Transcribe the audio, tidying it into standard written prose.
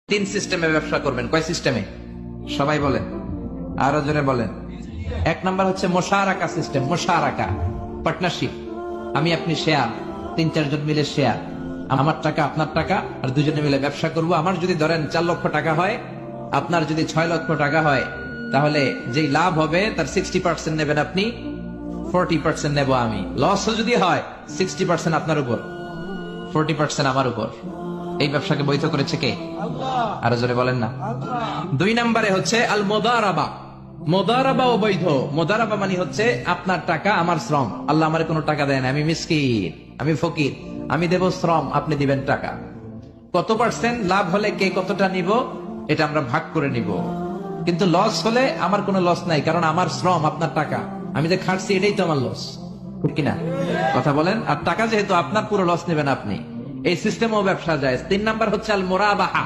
তিন সিস্টেমে ব্যবসা করবেন। কয় সিস্টেমে? সবাই বলেন, আরো জোরে বলেন। এক নাম্বার হচ্ছে মোশারাকা সিস্টেম। মোশারাকা, পার্টনারশিপ। আমি আপনি শেয়ার, 3-4 জন মিলে শেয়ার, আমার টাকা আপনার টাকা, আর দুজনে মিলে ব্যবসা করব। আমার যদি ধরেন 4 লক্ষ টাকা হয়, আপনার যদি 6 লক্ষ টাকা হয়, তাহলে যেই লাভ হবে তার 60% নেবেন আপনি, 40% নেব আমি। লস যদি হয় 60% আপনার উপর, 40% আমার উপর। এই ব্যবসাকে বৈধ করেছে কে? আরো জোরে বলেন না। 2 নম্বরে হচ্ছে আল মুদারাবা। মুদারাবা ও বৈধ। মুদারাবা মানে হচ্ছে আপনার টাকা আমার শ্রম। আল্লাহ আমারে কোনো টাকা দেয় না, আমি মিসকিন, আমি ফকির, আমি দেব শ্রম, আপনি দিবেন টাকা। কত পার্সেন্ট লাভ হলে কে কতটা নিব এটা আমরা ভাগ করে নিব, কিন্তু লস হলে আমার কোনো লস নাই, কারণ আমার শ্রম আপনার টাকা, আমি যে খাটছি এটাই তো আমার লস, ঠিক কিনা? কথা বলেন। আর টাকা যেহেতু আপনার, পুরো লস নেবেন আপনি। এই সিস্টেমও ব্যবসা যায়। 3 নাম্বার হচ্ছে আল মুরাবাহা।